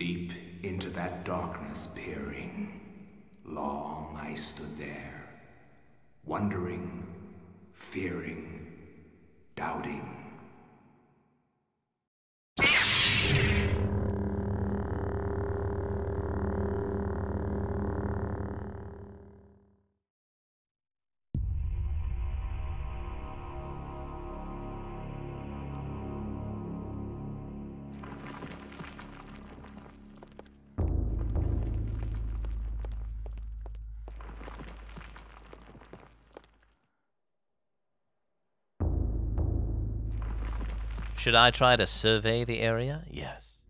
Deep into that darkness peering, long I stood there, wondering, fearing, doubting. Should I try to survey the area? Yes.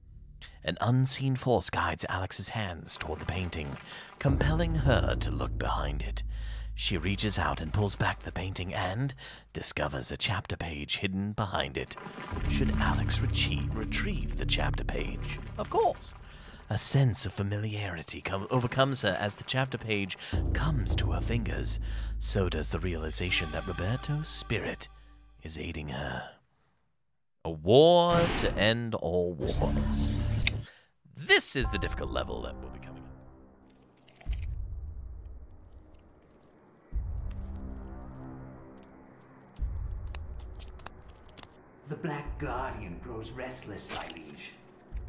An unseen force guides Alex's hands toward the painting, compelling her to look behind it. She reaches out and pulls back the painting and discovers a chapter page hidden behind it. Should Alex retrieve the chapter page? Of course. A sense of familiarity overcomes her as the chapter page comes to her fingers. So does the realization that Roberto's spirit is aiding her. A war to end all wars. This is the difficult level that will be coming up. The Black Guardian grows restless, my liege.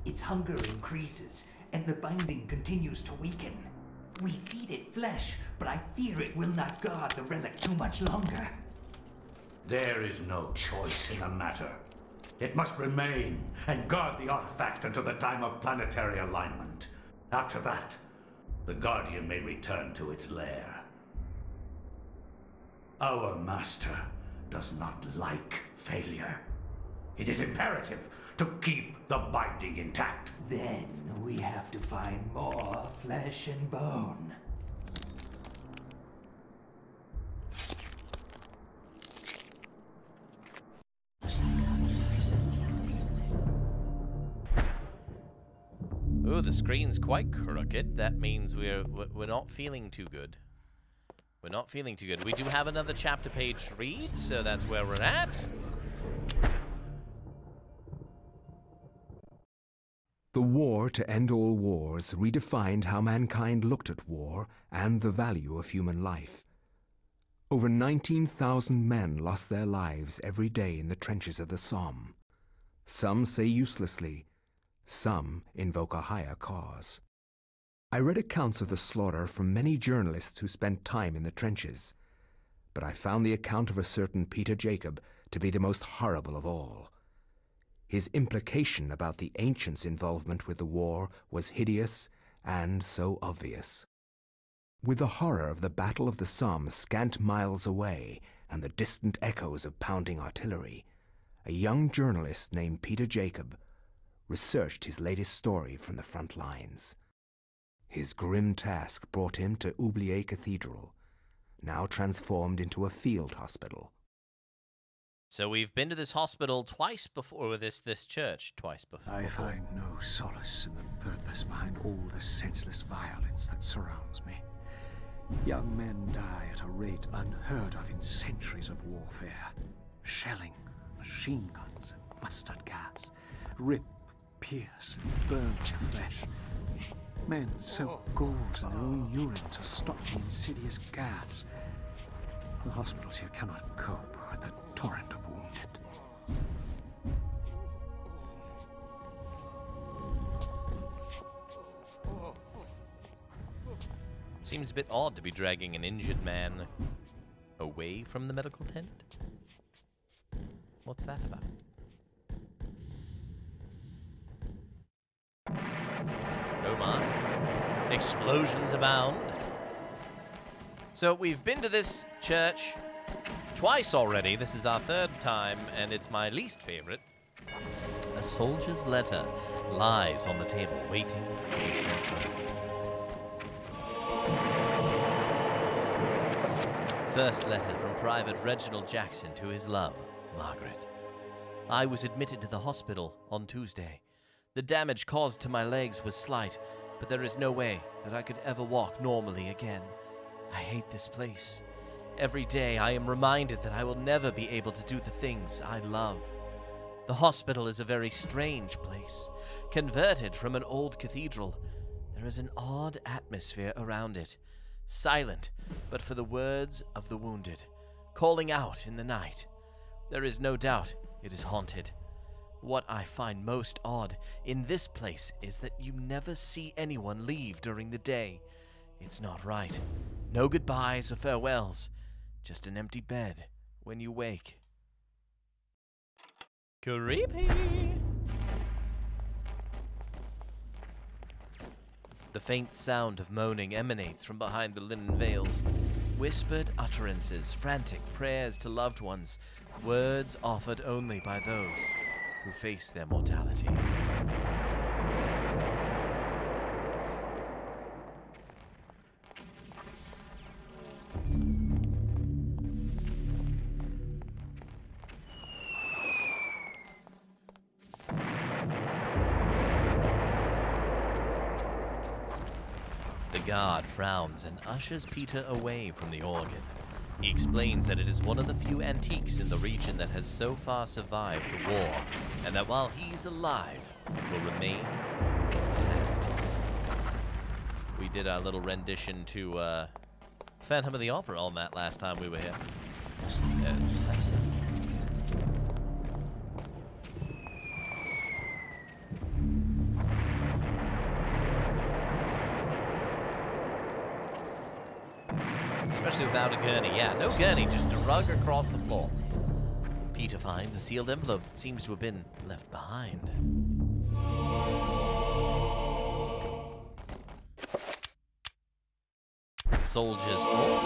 Its hunger increases, and the binding continues to weaken. We feed it flesh, but I fear it will not guard the relic too much longer. There is no choice in the matter. It must remain and guard the artifact until the time of planetary alignment. After that, the Guardian may return to its lair. Our master does not like failure. It is imperative to keep the binding intact. Then we have to find more flesh and bone. Oh, the screen's quite crooked. That means we're not feeling too good. We're not feeling too good. We do have another chapter page to read, so that's where we're at. The war to end all wars redefined how mankind looked at war and the value of human life. Over 19,000 men lost their lives every day in the trenches of the Somme. Some say uselessly, some invoke a higher cause. I read accounts of the slaughter from many journalists who spent time in the trenches, but I found the account of a certain Peter Jacob to be the most horrible of all. His implication about the ancients' involvement with the war was hideous and so obvious. With the horror of the Battle of the Somme scant miles away and the distant echoes of pounding artillery, a young journalist named Peter Jacob researched his latest story from the front lines. His grim task brought him to Oubliette Cathedral, now transformed into a field hospital. So we've been to this hospital twice before, this church twice before. I find no solace in the purpose behind all the senseless violence that surrounds me. Young men die at a rate unheard of in centuries of warfare. Shelling, machine guns, and mustard gas rip, pierce, and burn their flesh. Men soak gauze in their own urine to stop the insidious gas. The hospitals here cannot cope with the torrent of wounded. Seems a bit odd to be dragging an injured man away from the medical tent. What's that about? Oh my. Explosions abound. So we've been to this church twice already. This is our third time, and it's my least favorite. A soldier's letter lies on the table, waiting to be sent home. First letter from Private Reginald Jackson to his love, Margaret. I was admitted to the hospital on Tuesday. The damage caused to my legs was slight, but there is no way that I could ever walk normally again. I hate this place. Every day I am reminded that I will never be able to do the things I love. The hospital is a very strange place, converted from an old cathedral. There is an odd atmosphere around it, silent but for the words of the wounded, calling out in the night. There is no doubt it is haunted. What I find most odd in this place is that you never see anyone leave during the day. It's not right. No goodbyes or farewells, just an empty bed when you wake. Creepy! The faint sound of moaning emanates from behind the linen veils. Whispered utterances, frantic prayers to loved ones, words offered only by those who face their mortality. The guard frowns and ushers Peter away from the organ. He explains that it is one of the few antiques in the region that has so far survived the war, and that while he's alive, it will remain intact. We did our little rendition to Phantom of the Opera on that last time we were here. Yes. Especially without a gurney. Yeah, no gurney, just a rug across the floor. Peter finds a sealed envelope that seems to have been left behind. Soldier's orders.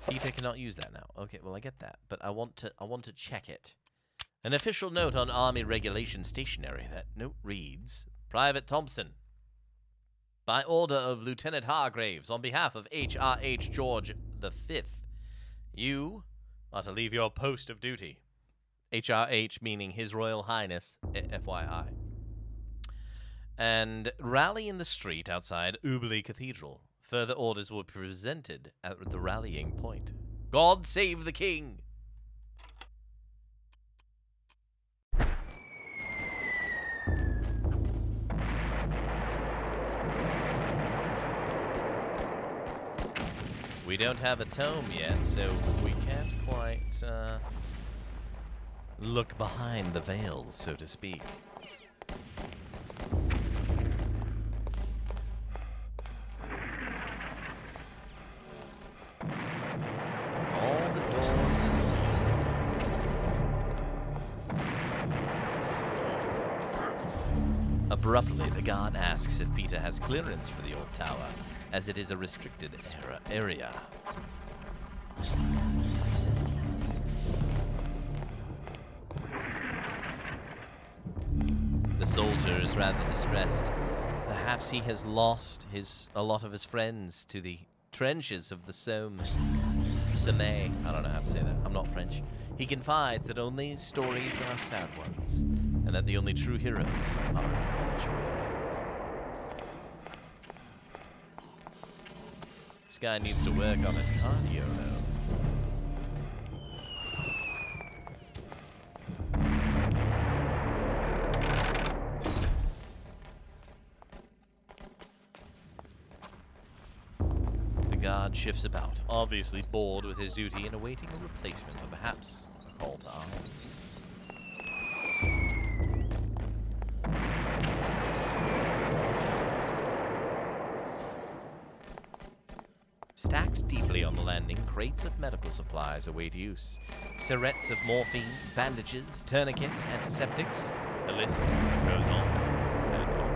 Peter cannot use that now. Okay, well I get that, but I want to check it. An official note on Army Regulation Stationery. That note reads, Private Thompson, by order of Lieutenant Hargraves, on behalf of H.R.H. George V, you are to leave your post of duty. H.R.H. meaning His Royal Highness, FYI. And rally in the street outside Ubly Cathedral. Further orders will be presented at the rallying point. God save the King! We don't have a tome yet, so we can't quite look behind the veils, so to speak. All the doors are sealed. Abruptly, the guard asks if Peter has clearance for the old tower, as it is a restricted area. The soldier is rather distressed. Perhaps he has lost a lot of his friends to the trenches of the Somme. I don't know how to say that. I'm not French. He confides that only stories are sad ones, and that the only true heroes are in the mortuary. This guy needs to work on his cardio, though. The guard shifts about, obviously bored with his duty and awaiting a replacement, or perhaps a call to arms. Stacked deeply on the landing, crates of medical supplies await use. Syrettes of morphine, bandages, tourniquets, antiseptics. The list goes on and on.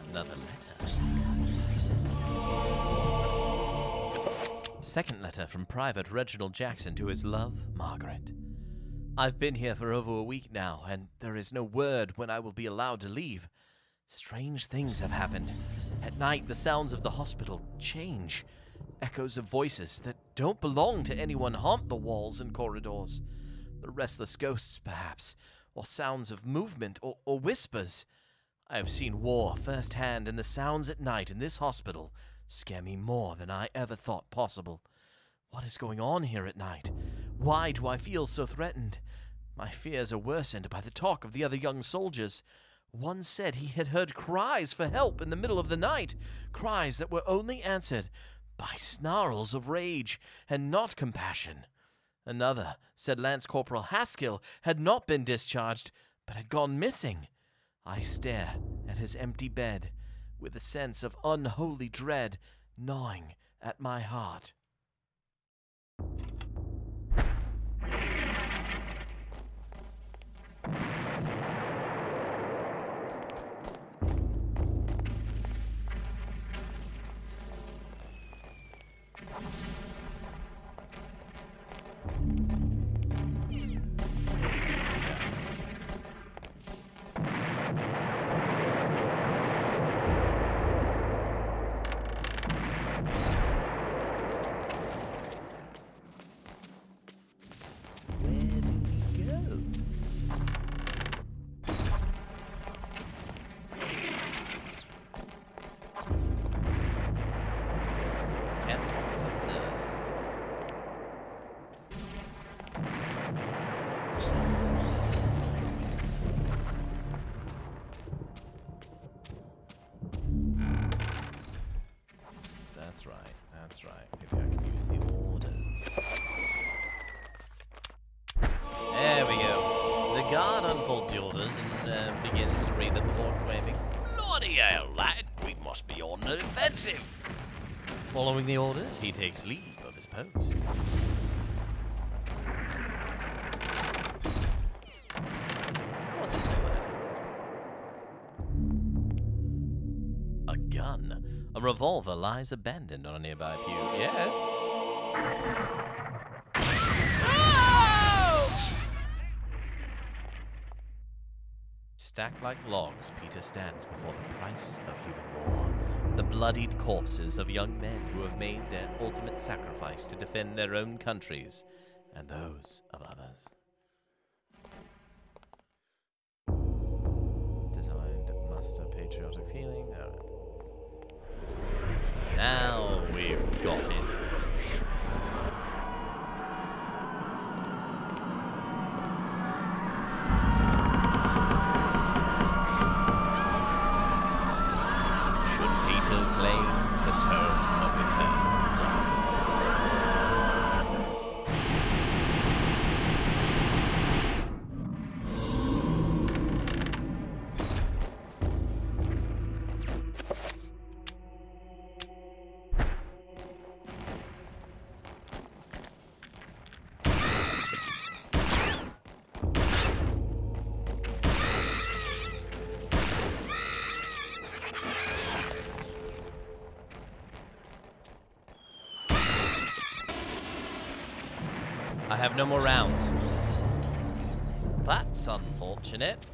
Another letter. Second letter from Private Reginald Jackson to his love, Margaret. I've been here for over a week now, and there is no word when I will be allowed to leave. Strange things have happened. At night, the sounds of the hospital change. Echoes of voices that don't belong to anyone haunt the walls and corridors. The restless ghosts, perhaps, or sounds of movement or whispers. I have seen war firsthand, and the sounds at night in this hospital scare me more than I ever thought possible. What is going on here at night? Why do I feel so threatened? My fears are worsened by the talk of the other young soldiers. One said he had heard cries for help in the middle of the night, cries that were only answered by snarls of rage and not compassion. Another said Lance Corporal Haskill had not been discharged, but had gone missing. I stare at his empty bed with a sense of unholy dread gnawing at my heart. That's right. Maybe I can use the orders. There we go. The guard unfolds the orders and begins to read them before exclaiming, "Bloody hell, lad! We must be on the offensive!" Following the orders, he takes leave of his post. Wasn't all that hard. A gun. A revolver lies abandoned on a nearby pew. Yes. Oh! Stacked like logs, Peter stands before the price of human war. The bloodied corpses of young men who have made their ultimate sacrifice to defend their own countries and those of others. Designed to muster patriotic feeling. All right. Now we've got it. Should Peter claim the term of eternal darkness? I have no more rounds. That's unfortunate.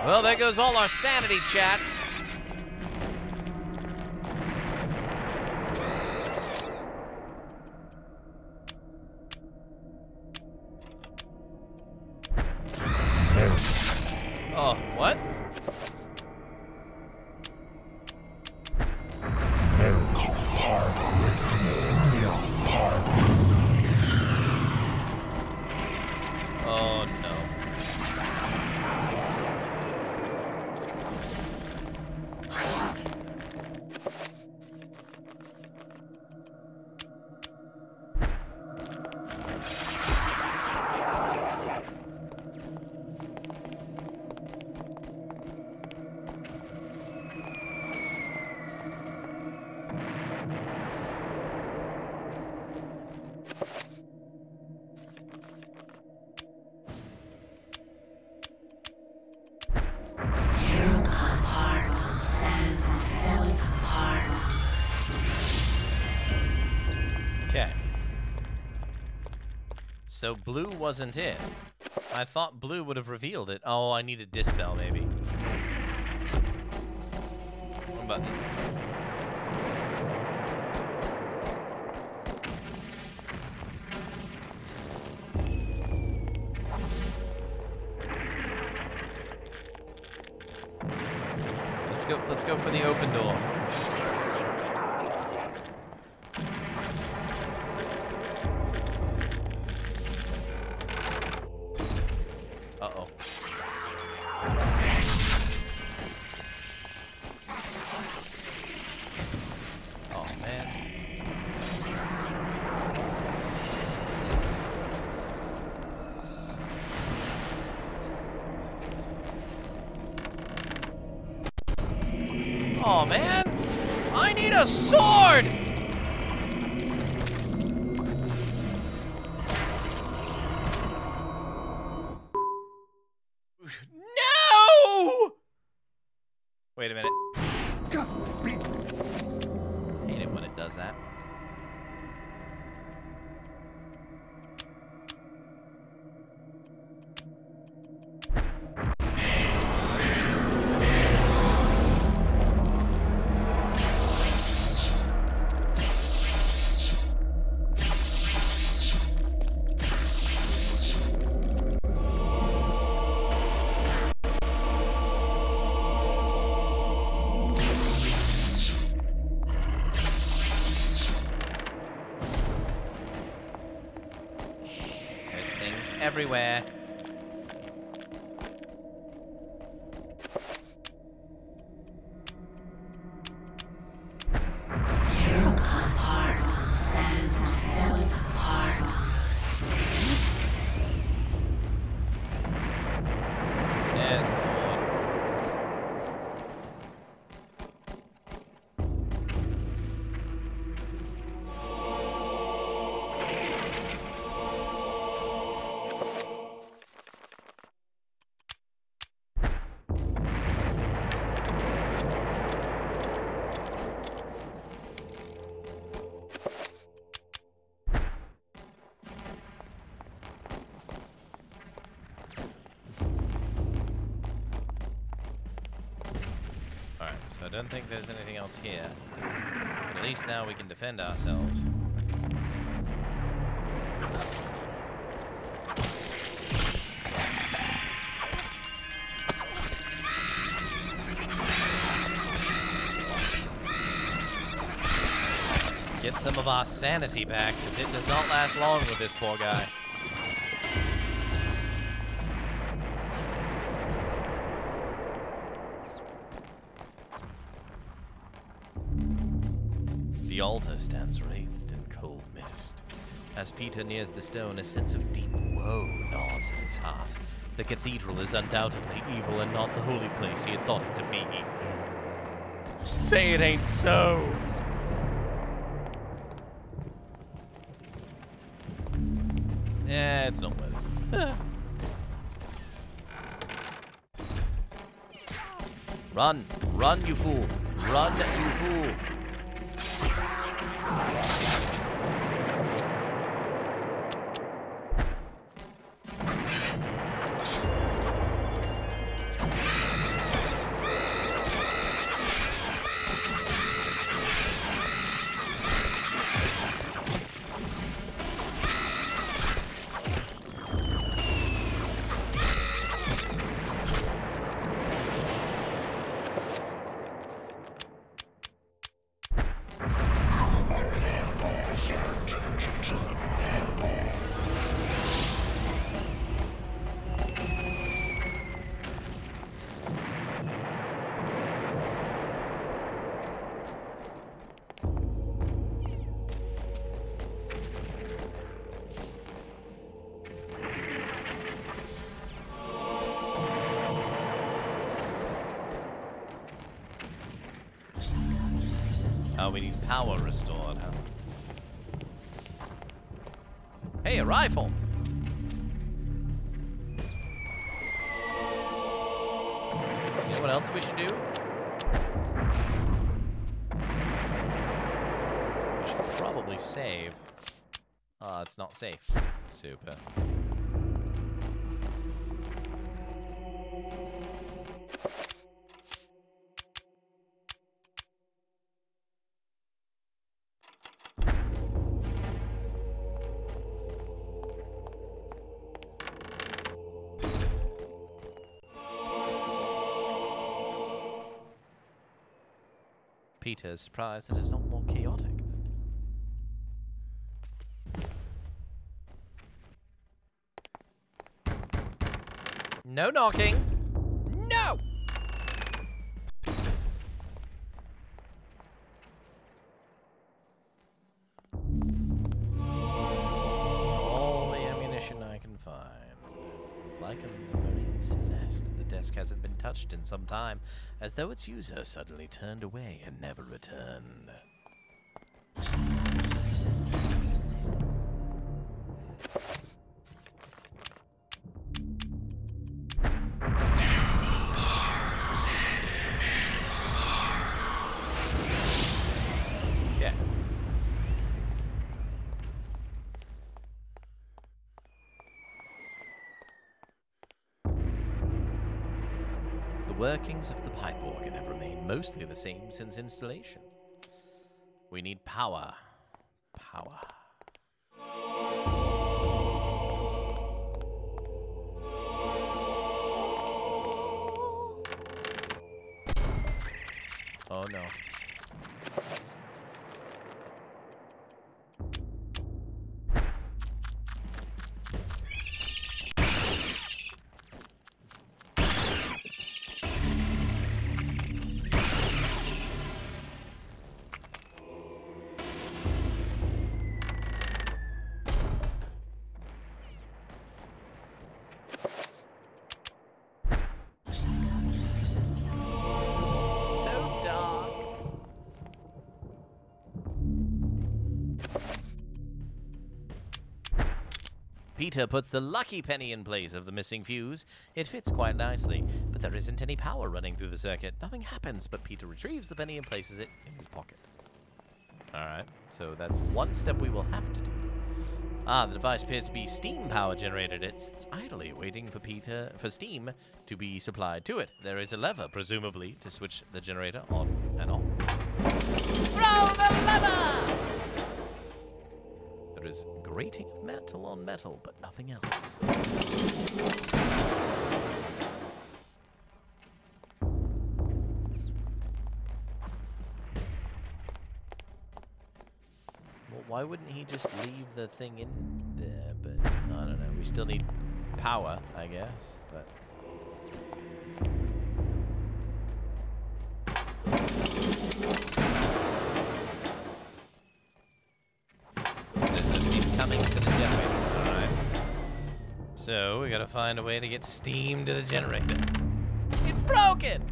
Well, there goes all our sanity, chat. Oh, what? Oh, no. So blue wasn't it. I thought blue would have revealed it. Oh, I need a dispel, maybe. One button. Let's go for the open door. Uh-oh. Oh, man. Oh, man! I need a sword! No! Wait a minute. I hate it when it does that. Everywhere. There's a sword. So I don't think there's anything else here. But at least now we can defend ourselves. Get some of our sanity back, because it does not last long with this poor guy. The altar stands wreathed in cold mist. As Peter nears the stone, a sense of deep woe gnaws at his heart. The cathedral is undoubtedly evil and not the holy place he had thought it to be. Say it ain't so! Yeah, it's not worth it. Run! Run, you fool! Run, you fool! Oh, we need power restored, huh? Hey, a rifle! You know what else we should do? We should probably save. It's not safe. Super. Peter is surprised that it's not more chaotic. No knocking! No! All the ammunition I can find. Like a Marie Celeste, the desk hasn't been touched in some time, as though its user suddenly turned away and never returned. Okay. The workings of the pipe organ have remained mostly the same since installation. We need power. Power. Oh no. So dark. Peter puts the lucky penny in place of the missing fuse. It fits quite nicely, but there isn't any power running through the circuit. Nothing happens, but Peter retrieves the penny and places it in his pocket. Alright, so that's one step we will have to do. Ah, the device appears to be steam power generated. It's idly waiting for steam to be supplied to it. There is a lever, presumably, to switch the generator on and off. Throw the lever! There is grating of metal on metal, but nothing else. Well, why wouldn't he just leave the thing in there? But I don't know. We still need power, I guess. But there's no steam coming to the generator. All right. So we gotta find a way to get steam to the generator. It's broken.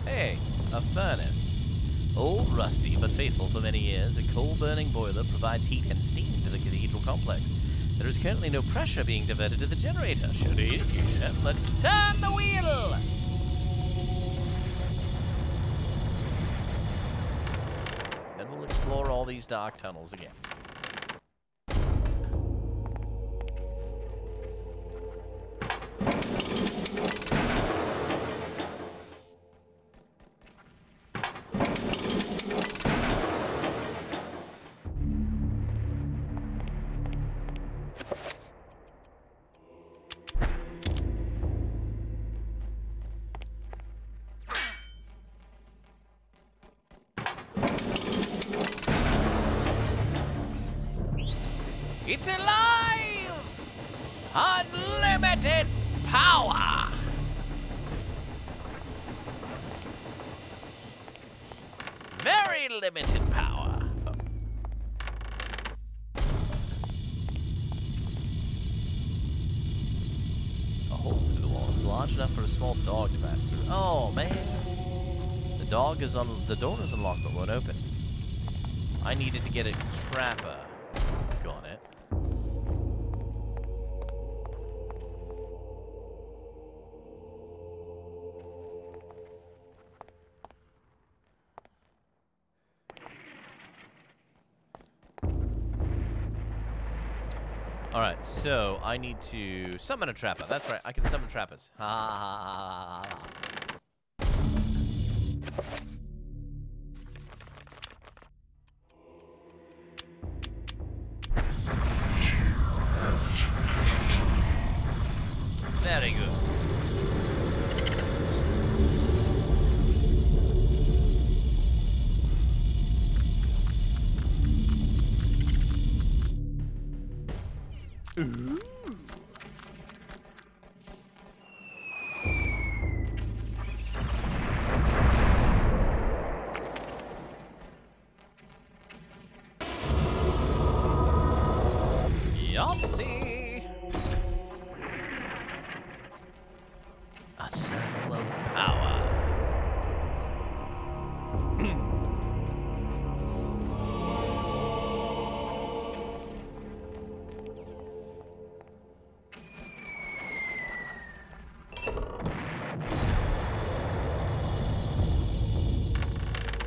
Hey, a furnace. Old, rusty, but faithful for many years, a coal-burning boiler provides heat and steam to the cathedral complex. There is currently no pressure being diverted to the generator. Should it? Let's turn the wheel! Then we'll explore all these dark tunnels again. It's alive! Unlimited power! Very limited power. A hole through the wall is large enough for a small dog to pass through. Oh, man. The door is unlocked but won't open. I needed to get a trapper on it. Alright, so I need to summon a trapper. That's right, I can summon trappers. Ha ha ha ha ha. Very good. Ooh. Yahtzee! A circle of power.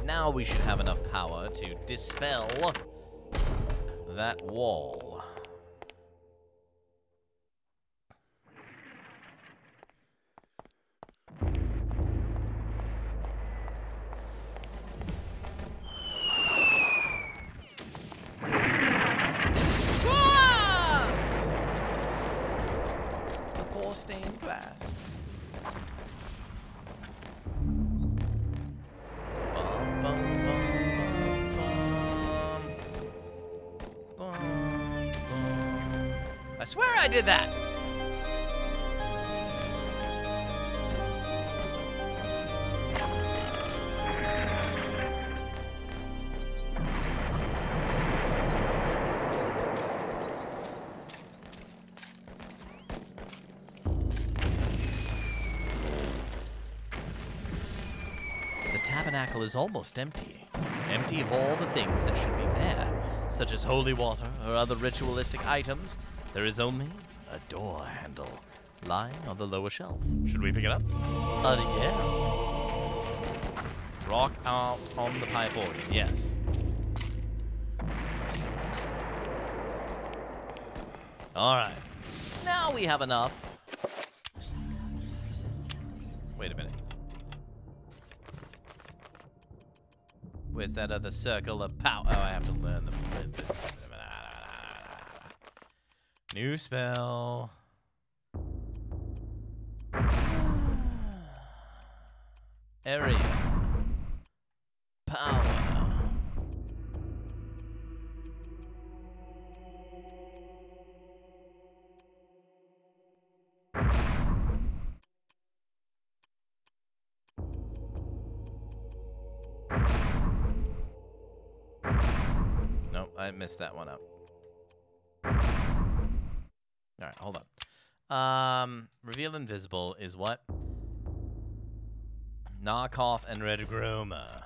Now we should have enough power to dispel that wall. The poor stained glass. Bum, bum, bum, bum, bum. I swear I did that! The tabernacle is almost empty. Empty of all the things that should be there, such as holy water or other ritualistic items. There is only a door handle lying on the lower shelf. Should we pick it up? Yeah. Rock out on the pipe organ, yes. Alright. Now we have enough. Wait a minute. Where's that other circle of power? Oh, I have to learn the... New spell. Area. Power. Nope, I messed that one up. Alright, hold on. Reveal invisible is what? Narkoth and Red Groma.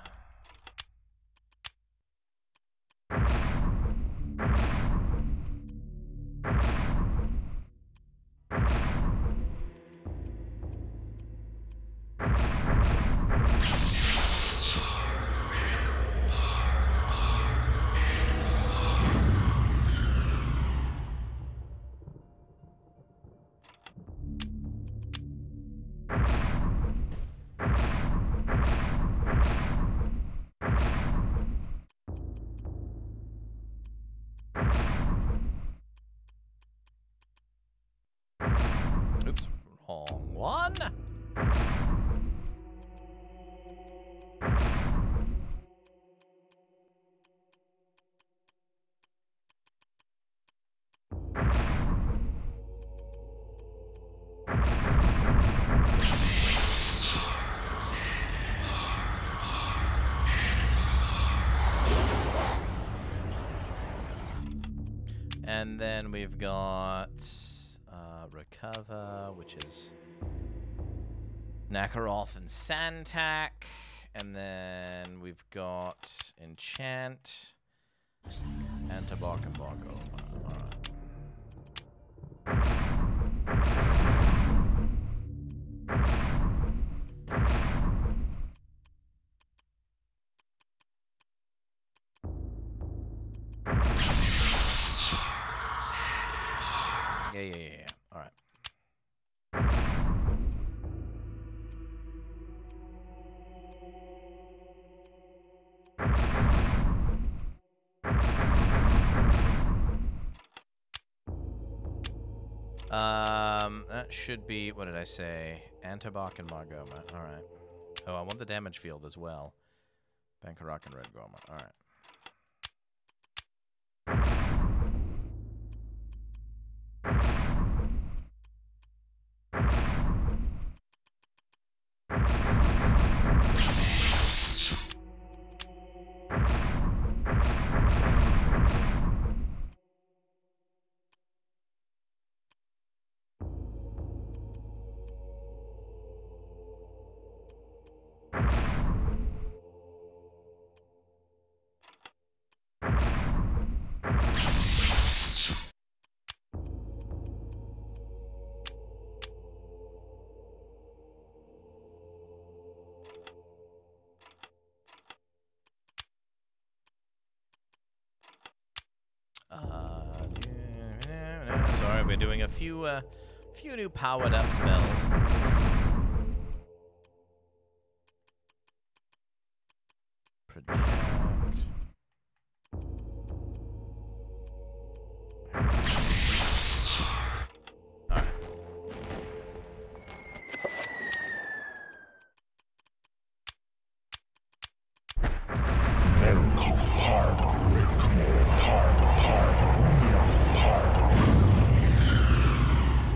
Oops, wrong one. And then we've got Recover, which is Nakaroth and Santak. And then we've got Enchant and Tabak and Bargo. Yeah. All right. That should be, what did I say? Antibach and Margoma. All right. Oh, I want the damage field as well. Bankarak and Red Goma. All right. Sorry, we're doing a few new powered up spells. Project. Alright.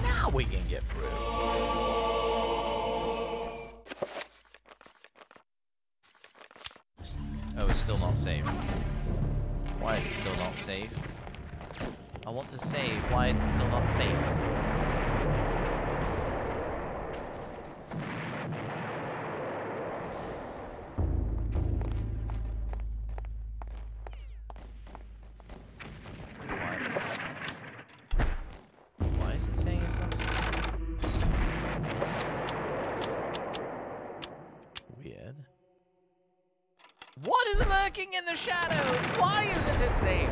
Now we can get through. Oh, it's still not safe. Why is it still not safe? I want to save. Why is it still not safe? Why is it saying it's not safe? Weird. What is lurking in the shadows? Why isn't it safe?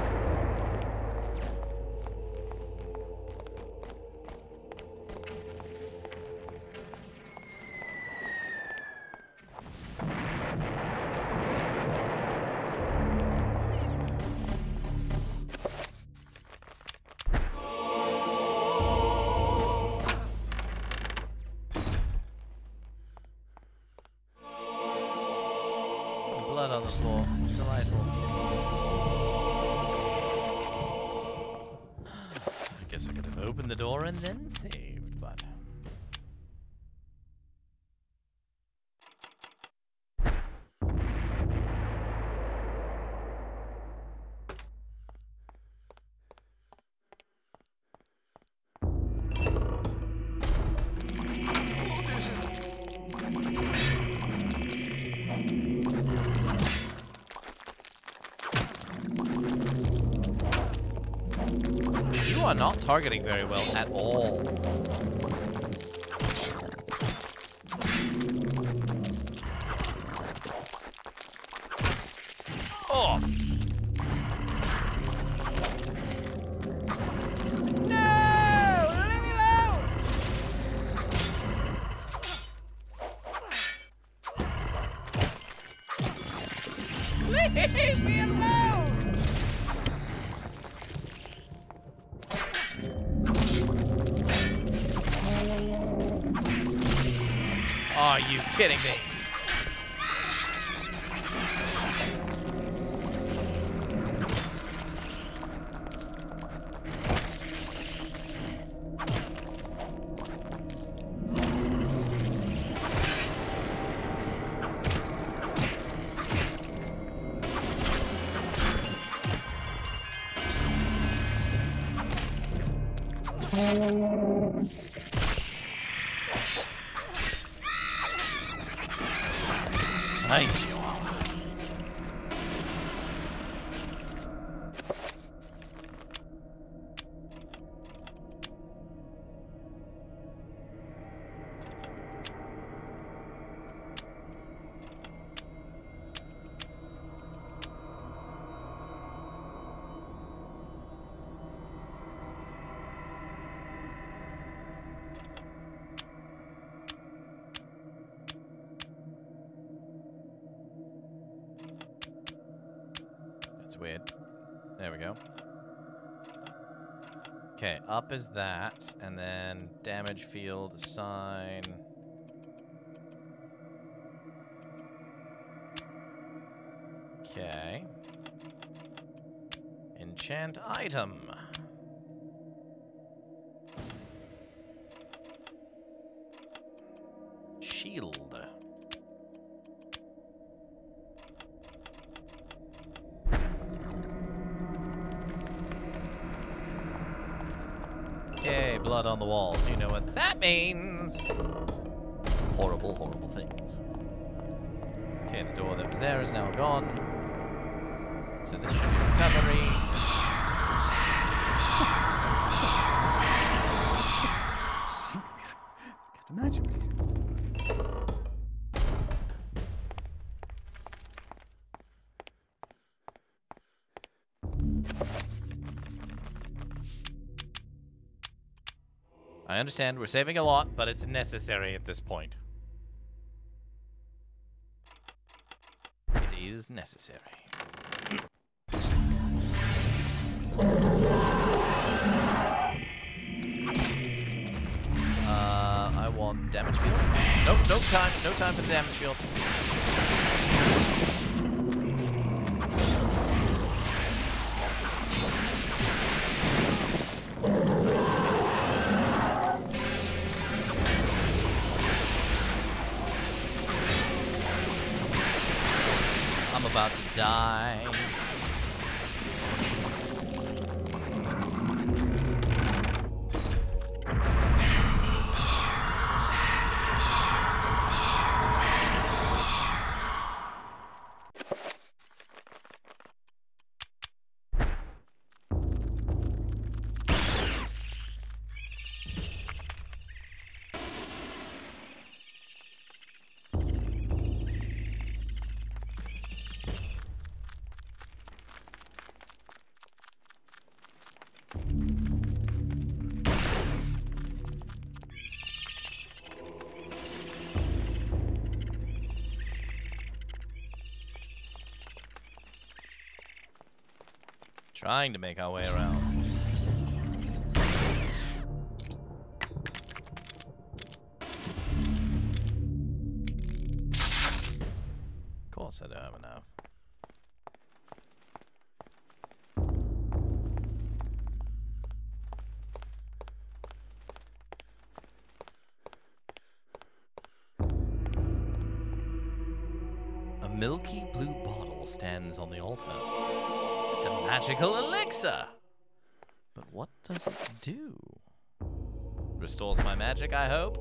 Blood on the floor. Delightful. I guess I could have opened the door and then saved, but... You are not targeting very well at all. Oh! No! Leave me alone! Leave me alone! Are you kidding me? Hi, Chihuahua. weird. There we go. Okay, up is that, and then damage field, sign. Okay. Enchant item. Shield. Yay, blood on the walls. You know what that means. Horrible, horrible things. Okay, the door that was there is now gone. So this should be recovery. Sink me. I can't imagine what he's... I understand we're saving a lot, but it's necessary at this point. It is necessary. I want damage field. Nope, no time for the damage field. I'm about to die. Trying to make our way around. Of course I don't have enough. A milky blue bottle stands on the altar. It's a magical elixir! But what does it do? Restores my magic, I hope?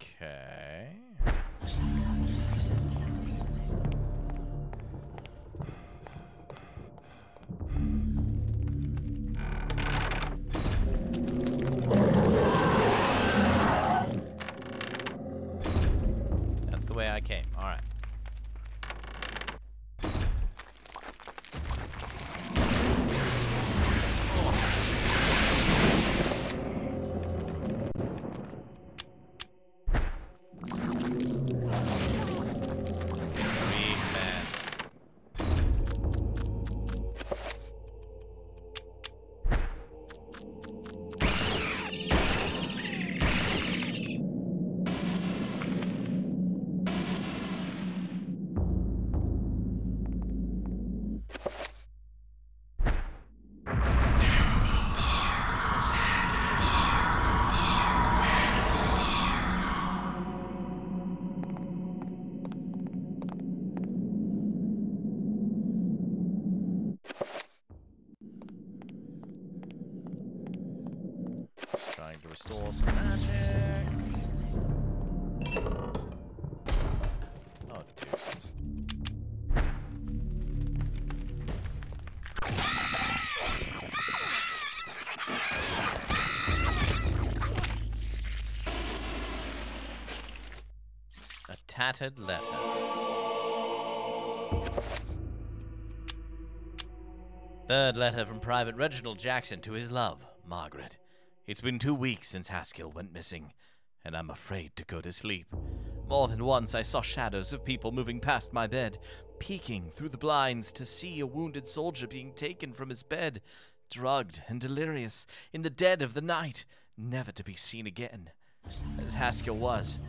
Okay. That's the way I came. All right. Grief, man. Just trying to restore some magic. Oh, deuces. A tattered letter. Third letter from Private Reginald Jackson to his love, Margaret. It's been 2 weeks since Haskell went missing, and I'm afraid to go to sleep. More than once I saw shadows of people moving past my bed, peeking through the blinds to see a wounded soldier being taken from his bed, drugged and delirious, in the dead of the night, never to be seen again. As Haskell was,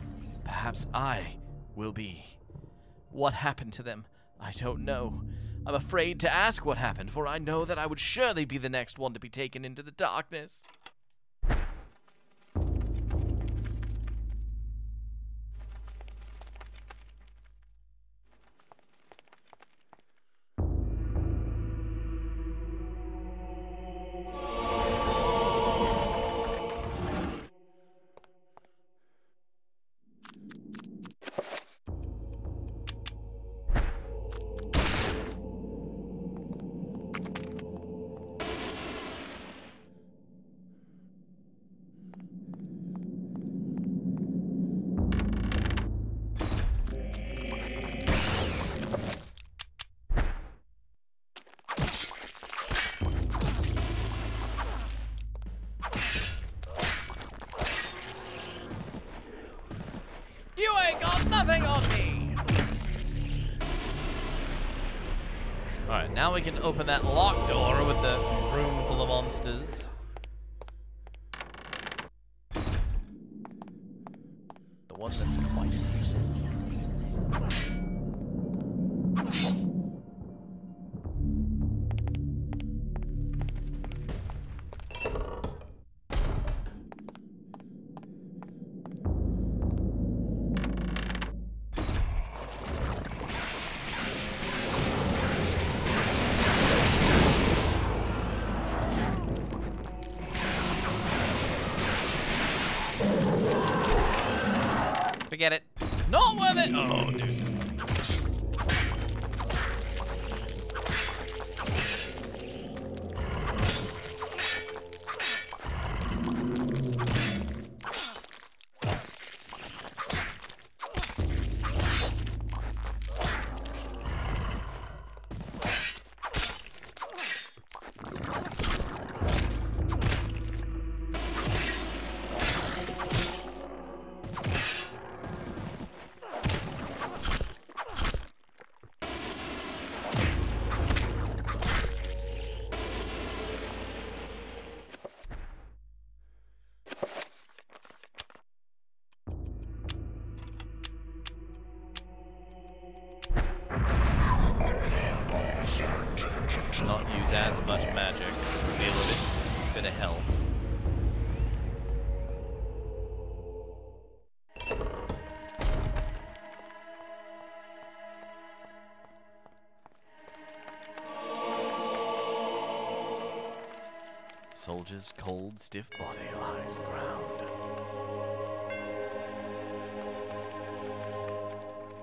perhaps I will be. What happened to them? I don't know. I'm afraid to ask what happened, for I know that I would surely be the next one to be taken into the darkness. You ain't got nothing on me! Alright, now we can open that locked door with the room full of monsters. The one that's quite elusive. Forget it. Not worth it! Oh, deuces. Not use as much magic. Be a little bit of health. Soldier's cold, stiff body lies the ground.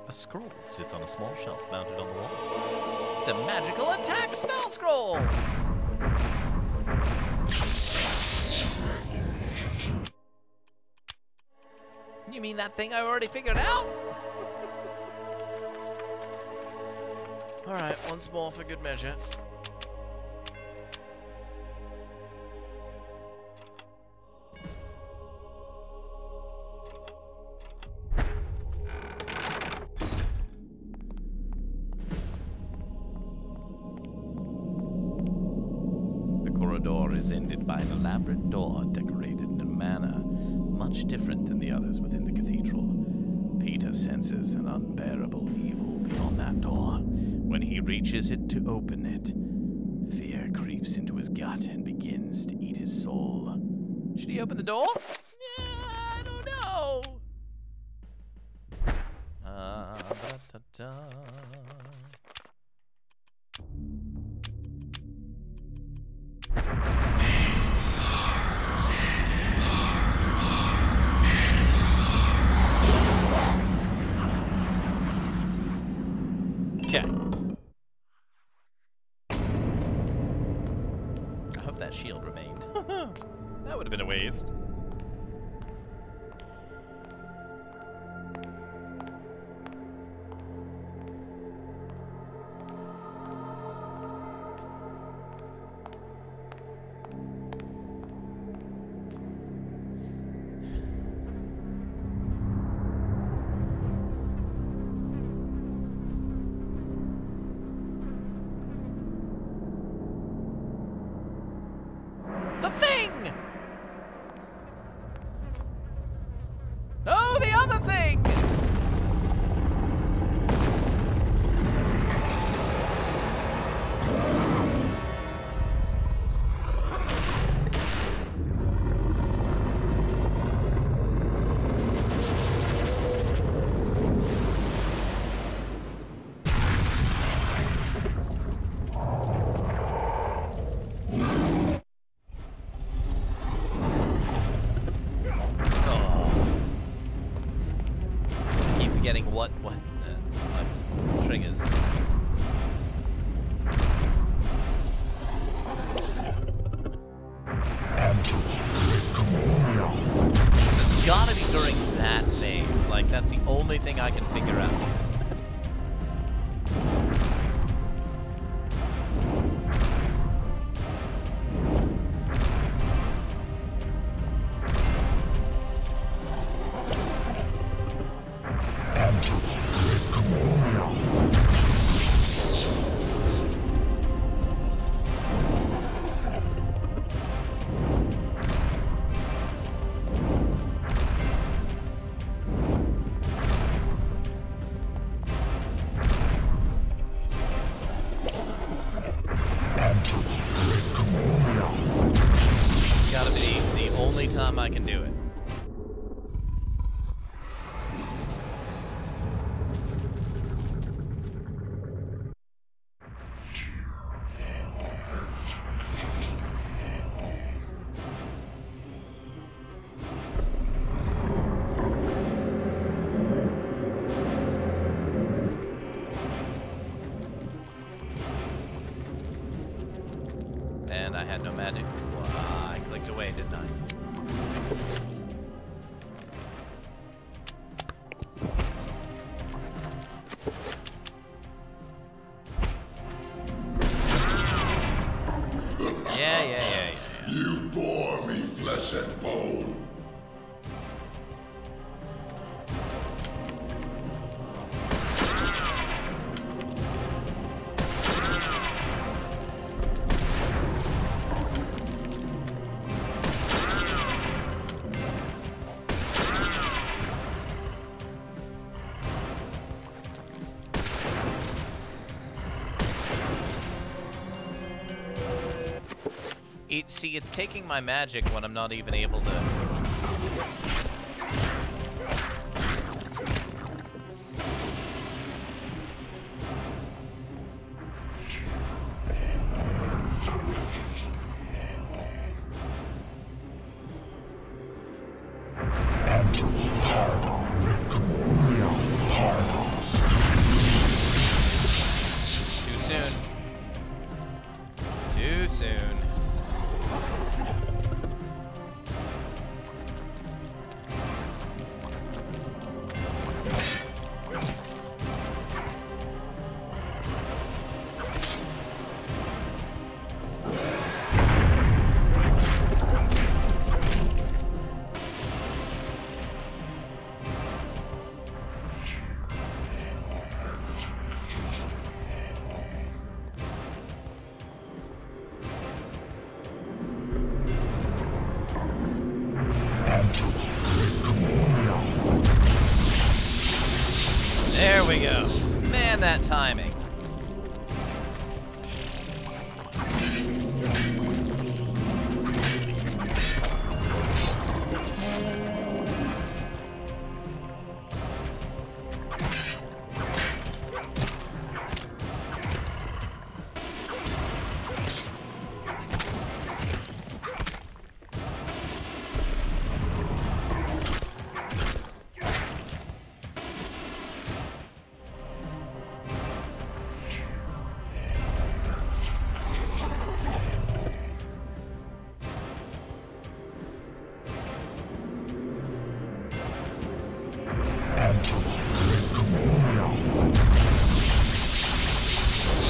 A scroll sits on a small shelf mounted on the wall. It's a magical attack spell scroll! You mean that thing I already figured out? Alright, once more for good measure. Is ended by an elaborate door decorated in a manner much different than the others within the cathedral. Peter senses an unbearable evil beyond that door. When he reaches it to open it, fear creeps into his gut and begins to eat his soul. Should he open the door? I don't know. Okay. I hope that shield remained. That would have been a waste. only thing I can figure out. It's gotta be the only time I can do it. And I had no magic. Well, I clicked away, didn't I? Yeah. You bore me flesh and bone. See, it's taking my magic when I'm not even able to... Too soon. Too soon. There we go. Man, that timing.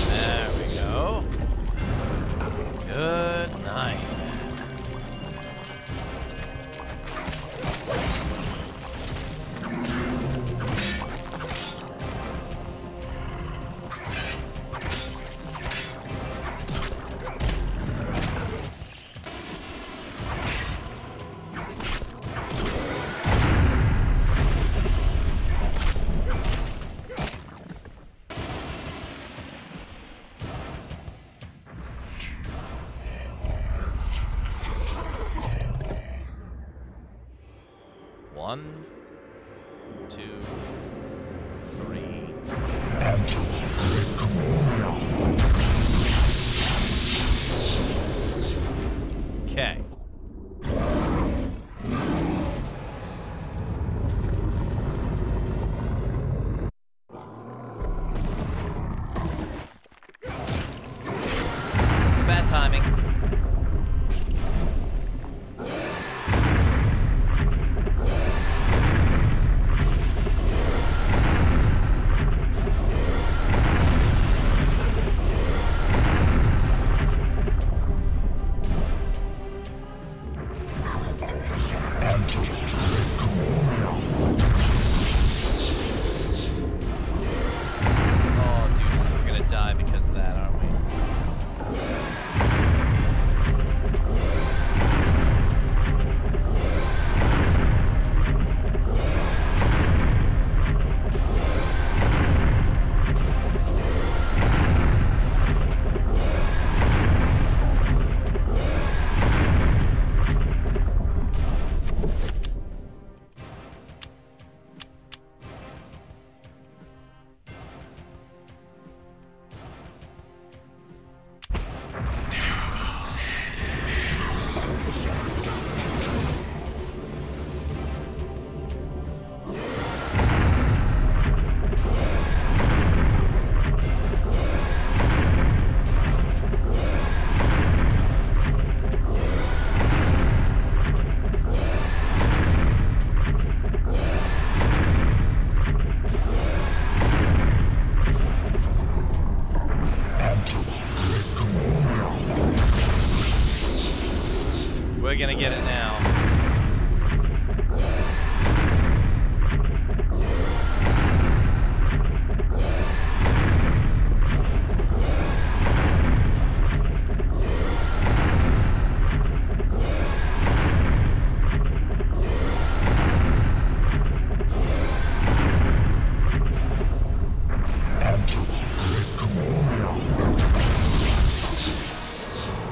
There we go. Good night. One, two, three. Okay. Bad timing. we're gonna get it now.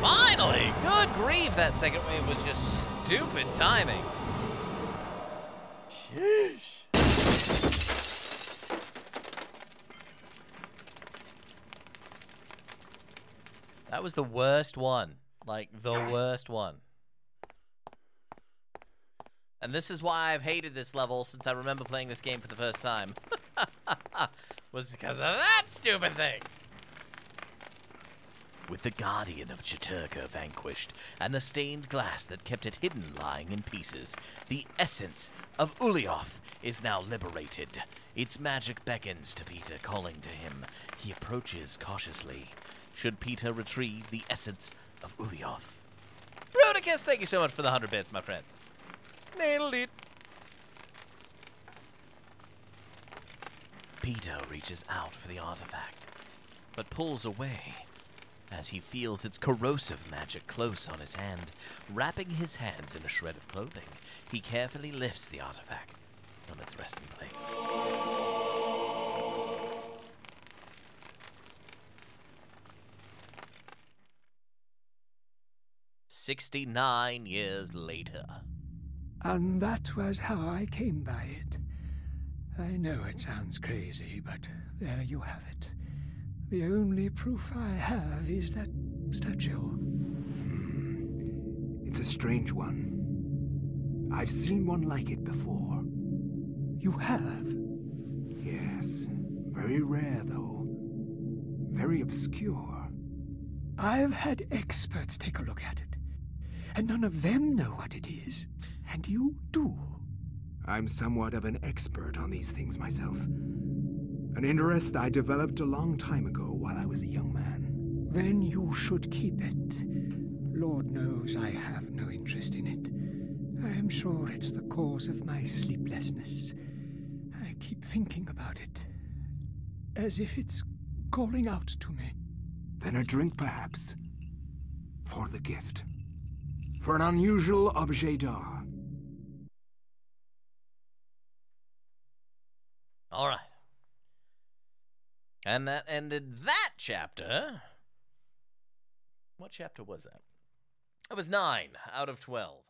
Finally! Good grief, that second wave was just stupid timing. Sheesh. That was the worst one. Like, the worst one. And this is why I've hated this level since I remember playing this game for the first time. Was because of that stupid thing. With the Guardian of Chaturga vanquished, and the stained glass that kept it hidden lying in pieces, the essence of Ulioth is now liberated. Its magic beckons to Peter, calling to him. He approaches cautiously. Should Peter retrieve the essence of Ulioth? Bruticus, thank you so much for the 100 bits, my friend. Nailed it. Peter reaches out for the artifact, but pulls away as he feels its corrosive magic close on his hand. Wrapping his hands in a shred of clothing, he carefully lifts the artifact from its resting place. "69 years later." And that was how I came by it. I know it sounds crazy, but there you have it. The only proof I have is that statue. It's a strange one. I've seen one like it before. You have? Yes. Very rare, though. Very obscure. I've had experts take a look at it, and none of them know what it is. And you do. I'm somewhat of an expert on these things myself. An interest I developed a long time ago while I was a young man. Then you should keep it. Lord knows I have no interest in it. I am sure it's the cause of my sleeplessness. I keep thinking about it, as if it's calling out to me. Then a drink, perhaps. For the gift. For an unusual objet d'art. All right. And that ended that chapter. What chapter was that? That was 9 out of 12.